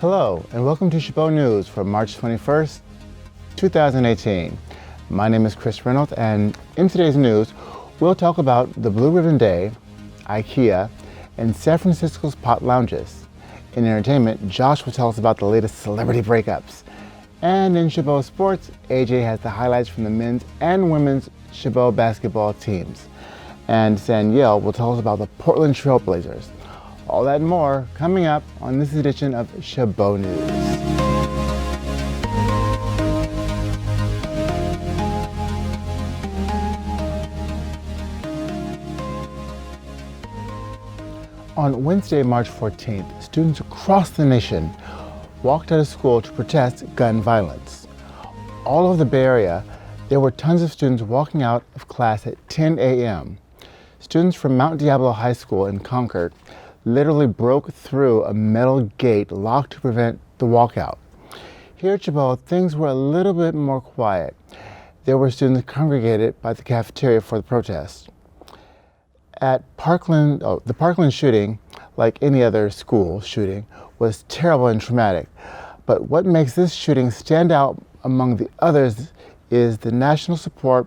Hello, and welcome to Chabot News for March 21st, 2018. My name is Chris Reynolds, and in today's news, we'll talk about the Blue Ribbon Day, IKEA, and San Francisco's pot lounges. In entertainment, Josh will tell us about the latest celebrity breakups. And in Chabot Sports, AJ has the highlights from the men's and women's Chabot basketball teams. And Sanyel will tell us about the Portland Trail Blazers. All that and more coming up on this edition of Chabot News. On Wednesday, March 14th, students across the nation walked out of school to protest gun violence. All over the Bay Area, there were tons of students walking out of class at 10 a.m. Students from Mount Diablo High School in Concord literally broke through a metal gate locked to prevent the walkout. Here at Chabot, things were a little bit more quiet. There were students congregated by the cafeteria for the protest. At the Parkland shooting, like any other school shooting, was terrible and traumatic. But what makes this shooting stand out among the others is the national support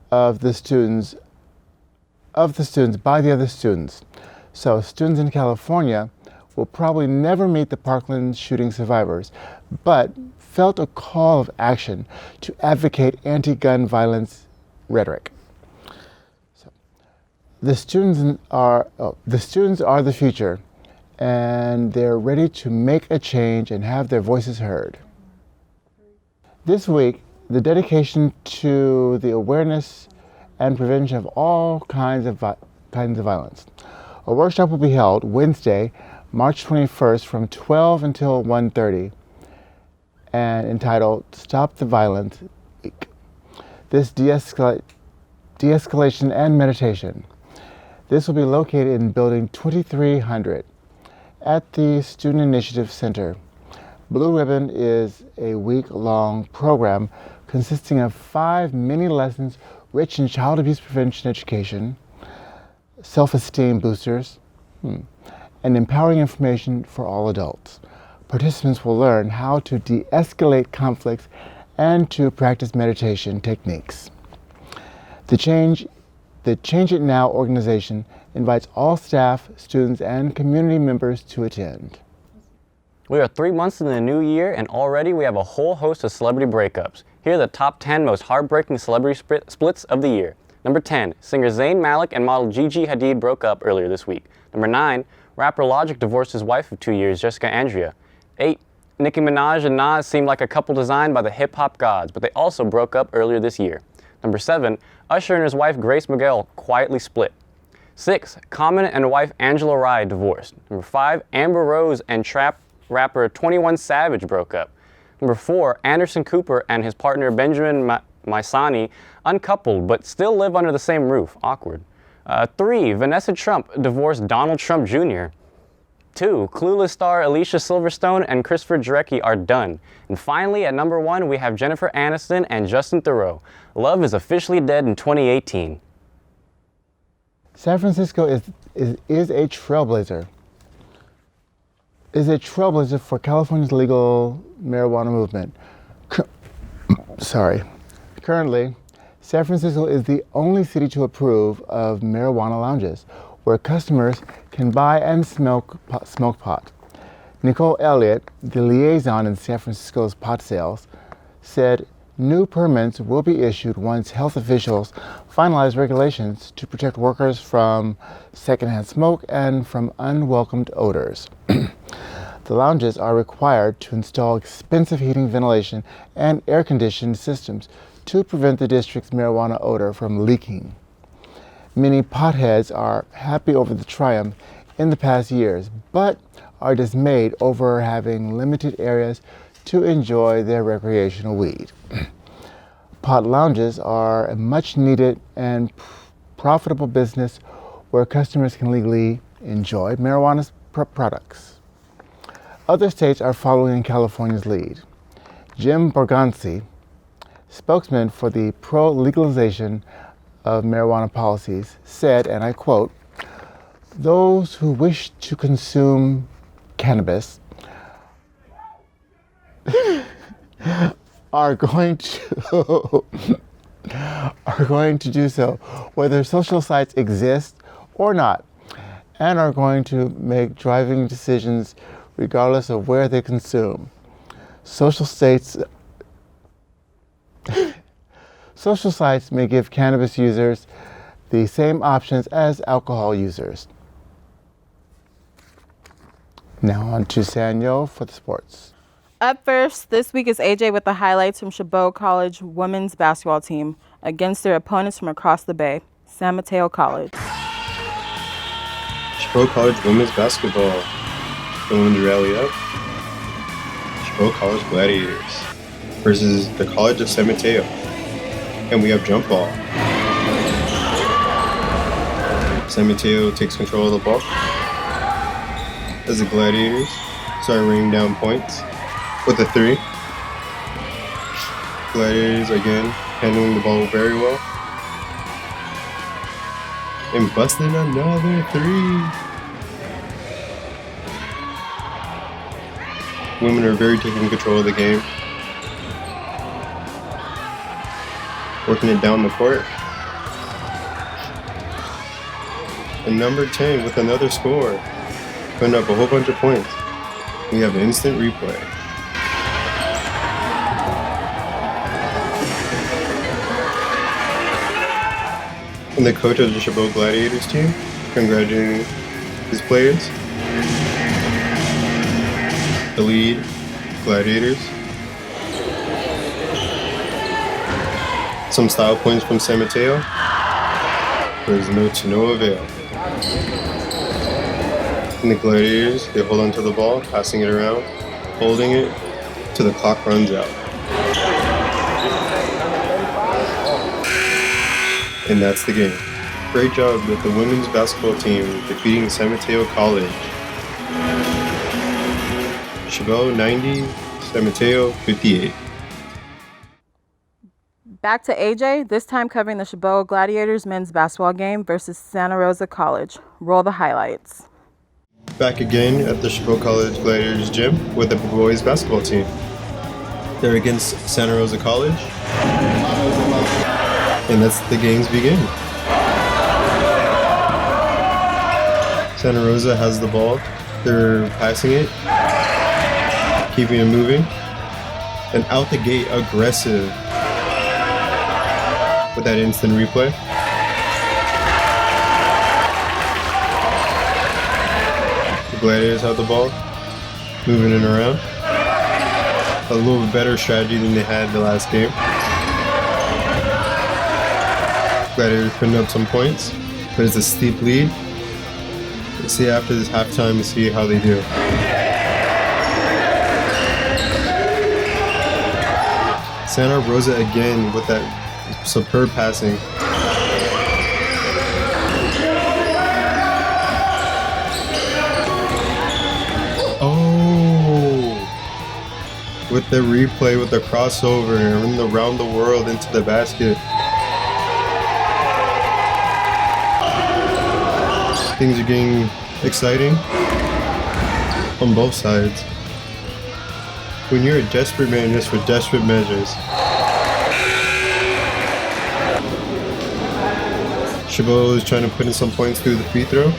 of the students by the other students. So students in California will probably never meet the Parkland shooting survivors, but felt a call of action to advocate anti-gun violence rhetoric. So, the students are the future, and they're ready to make a change and have their voices heard. This week, the dedication to the awareness and prevention of all kinds of violence. A workshop will be held Wednesday, March 21st from 12 until 1:30 and entitled Stop the Violence Week. This de-escalation and meditation. This will be located in building 2300 at the Student Initiative Center. Blue Ribbon is a week-long program consisting of 5 mini lessons rich in child abuse prevention education, self-esteem boosters, and empowering information for all adults. Participants will learn how to de-escalate conflicts and to practice meditation techniques. The Change It Now organization invites all staff, students, and community members to attend. We are 3 months into the new year, and already we have a whole host of celebrity breakups. Here are the top 10 most heartbreaking celebrity splits of the year. Number 10, singer Zayn Malik and model Gigi Hadid broke up earlier this week. Number 9, rapper Logic divorced his wife of 2 years, Jessica Andrea. 8, Nicki Minaj and Nas seemed like a couple designed by the hip-hop gods, but they also broke up earlier this year. Number 7, Usher and his wife Grace Miguel quietly split. 6, Common and wife Angela Rye divorced. Number 5, Amber Rose and trap rapper 21 Savage broke up. Number 4, Anderson Cooper and his partner Benjamin Maisani uncoupled but still live under the same roof. Awkward. 3, Vanessa Trump divorced Donald Trump Jr. 2, Clueless star Alicia Silverstone and Christopher Jarecki are done. And finally, at number 1, we have Jennifer Aniston and Justin Theroux. Love is officially dead in 2018. San Francisco is a trailblazer. Is a trailblazer for California's legal marijuana movement. Currently, San Francisco is the only city to approve of marijuana lounges, where customers can buy and smoke pot. Nicole Elliott, the liaison in San Francisco's pot sales, said new permits will be issued once health officials finalize regulations to protect workers from secondhand smoke and from unwelcomed odors. The lounges are required to install expensive heating, ventilation, and air-conditioned systems to prevent the district's marijuana odor from leaking. Many potheads are happy over the triumph in the past years, but are dismayed over having limited areas to enjoy their recreational weed. Pot lounges are a much-needed and profitable business where customers can legally enjoy marijuana products. Other states are following in California's lead. Jim Borganci, spokesman for the pro-legalization of marijuana policies, said, and I quote, "Those who wish to consume cannabis are going to are going to do so whether social sites exist or not, and are going to make driving decisions regardless of where they consume. Social sites may give cannabis users the same options as alcohol users. Now on to Sanyo for the sports. Up first, this week is AJ with the highlights from Chabot College women's basketball team against their opponents from across the bay, San Mateo College. Chabot College women's basketball. The women's rally up. Chabot College Gladiators versus the College of San Mateo. And we have jump ball. San Mateo takes control of the ball as the Gladiators start raining down points with a three. Gladiators again handling the ball very well. And busting another three. Women are very taking control of the game. Working it down the court. And number 10 with another score. Putting up a whole bunch of points. We have an instant replay. And the coach of the Chabot Gladiators team, congratulating his players. The lead, Gladiators. Some style points from San Mateo. There's to no avail. And the Gladiators, they hold onto the ball, passing it around, holding it till the clock runs out. And that's the game. Great job with the women's basketball team defeating San Mateo College. Chabot 90, San Mateo 58. Back to AJ, this time covering the Chabot Gladiators men's basketball game versus Santa Rosa College. Roll the highlights. Back again at the Chabot College Gladiators gym with the boys basketball team. They're against Santa Rosa College. And that's the games begin. Santa Rosa has the ball. They're passing it, keeping it moving, and out the gate, aggressive with that instant replay. The Gladiators have the ball, moving it around. A little bit better strategy than they had the last game. Gladiators putting up some points, but it's a steep lead. Let's see after this halftime to see how they do. Santa Rosa again with that superb passing. Oh! With the replay, with the crossover, and around the world into the basket. Things are getting exciting on both sides. When you're a desperate man just for desperate measures. Chabot is trying to put in some points through the free throw.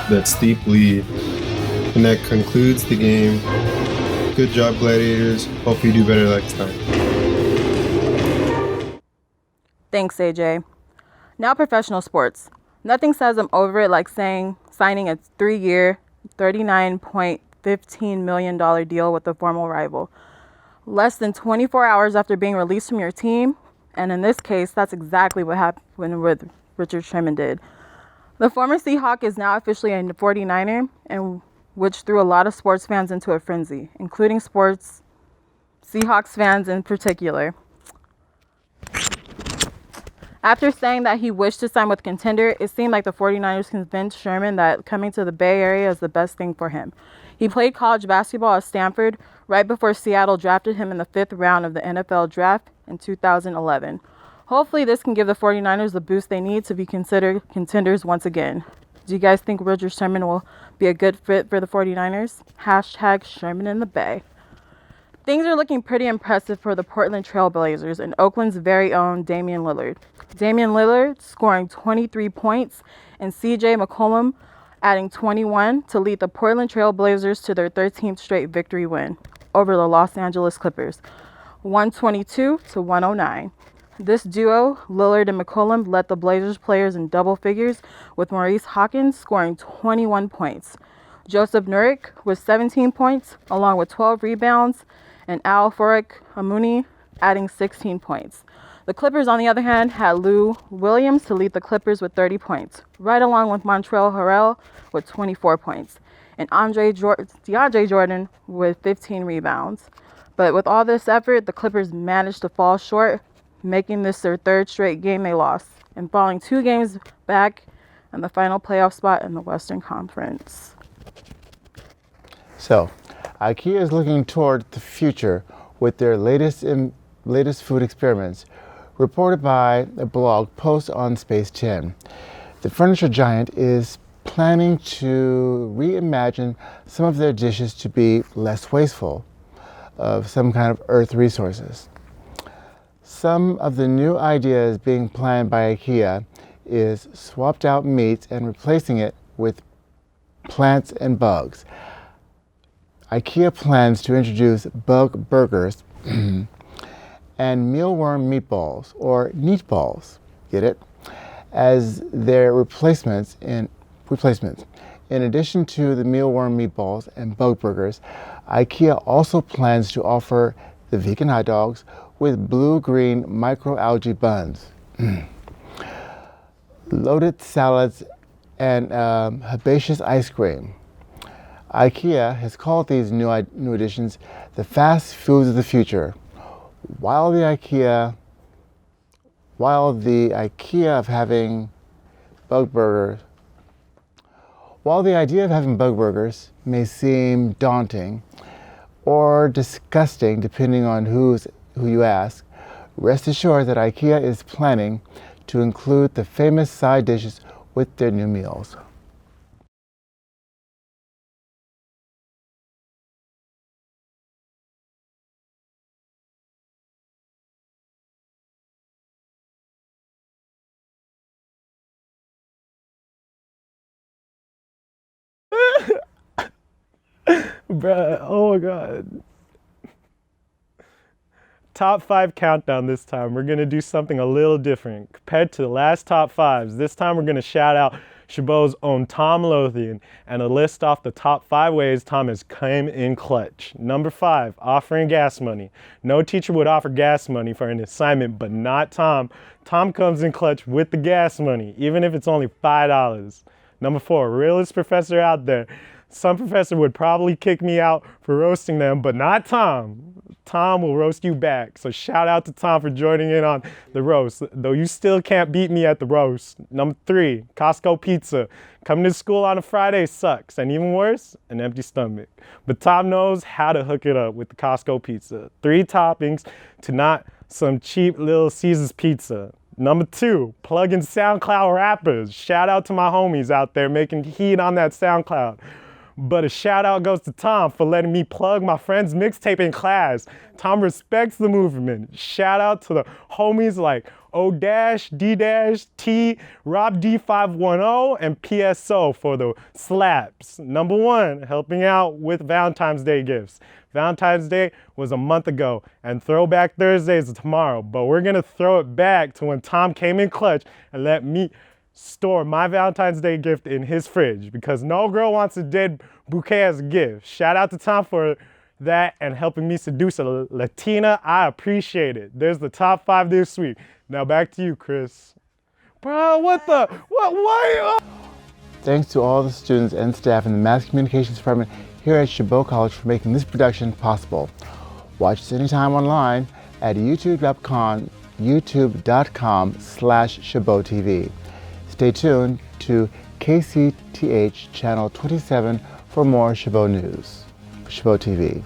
That steep lead. And that concludes the game. Good job, Gladiators. Hope you do better next time. Thanks, AJ. Now professional sports. Nothing says I'm over it like signing a 3-year, $39.15 million deal with a former rival. Less than 24 hours after being released from your team, and in this case, that's exactly what happened with Richard Sherman did. The former Seahawk is now officially a 49er, and which threw a lot of sports fans into a frenzy, including Seahawks fans in particular. After saying that he wished to sign with contender, it seemed like the 49ers convinced Sherman that coming to the Bay Area is the best thing for him. He played college basketball at Stanford right before Seattle drafted him in the 5th round of the NFL draft in 2011. Hopefully this can give the 49ers the boost they need to be considered contenders once again. Do you guys think Richard Sherman will be a good fit for the 49ers? # Sherman in the Bay. Things are looking pretty impressive for the Portland Trail Blazers and Oakland's very own Damian Lillard. Damian Lillard scoring 23 points and CJ McCollum adding 21 to lead the Portland Trail Blazers to their 13th straight victory win over the Los Angeles Clippers, 122 to 109. This duo, Lillard and McCollum, led the Blazers players in double figures, with Maurice Hawkins scoring 21 points. Joseph Nurkic with 17 points, along with 12 rebounds, and Al Farouk Amuni adding 16 points. The Clippers, on the other hand, had Lou Williams to lead the Clippers with 30 points, right along with Montrezl Harrell with 24 points, and DeAndre Jordan with 15 rebounds. But with all this effort, the Clippers managed to fall short, making this their third straight game they lost, and falling 2 games back in the final playoff spot in the Western Conference. So, IKEA is looking toward the future with their latest food experiments, reported by a blog post on Space 10. The furniture giant is planning to reimagine some of their dishes to be less wasteful of some kind of earth resources. Some of the new ideas being planned by IKEA is swapped out meats and replacing it with plants and bugs. IKEA plans to introduce bug burgers and mealworm meatballs, or neatballs, get it, as their replacements. In addition to the mealworm meatballs and bug burgers, IKEA also plans to offer the vegan hot dogs with blue-green microalgae buns, loaded salads, and herbaceous ice cream. IKEA has called these new additions the fast foods of the future. While the idea of having bug burgers may seem daunting or disgusting depending on who you ask, rest assured that IKEA is planning to include the famous side dishes with their new meals. Bruh, oh my God. Top 5 countdown this time. We're gonna do something a little different compared to the last top 5s. This time we're gonna shout out Chabot's own Tom Lothian and a list off the top 5 ways Tom has come in clutch. Number 5, offering gas money. No teacher would offer gas money for an assignment, but not Tom. Tom comes in clutch with the gas money, even if it's only $5. Number 4, realest professor out there. Some professor would probably kick me out for roasting them, but not Tom. Tom will roast you back. So shout out to Tom for joining in on the roast, though you still can't beat me at the roast. Number 3, Costco pizza. Coming to school on a Friday sucks, and even worse, an empty stomach. But Tom knows how to hook it up with the Costco pizza. 3 toppings to not some cheap Little Caesars pizza. Number 2, plug-in SoundCloud rappers. Shout out to my homies out there making heat on that SoundCloud. But a shout out goes to Tom for letting me plug my friend's mixtape in class. Tom respects the movement. Shout out to the homies like O-D-T, Rob D510, and PSO for the slaps. Number 1, helping out with Valentine's Day gifts. Valentine's Day was a month ago, and Throwback Thursday is tomorrow. But we're gonna throw it back to when Tom came in clutch and let me store my Valentine's Day gift in his fridge, because no girl wants a dead bouquet as a gift. Shout out to Tom for that and helping me seduce a Latina. I appreciate it. There's the top 5 this week. Now back to you, Chris. Bro, why? Thanks to all the students and staff in the Mass Communications Department here at Chabot College for making this production possible. Watch us anytime online at youtube.com/Chabot TV. Stay tuned to KCTH Channel 27 for more Chabot News. Chabot TV.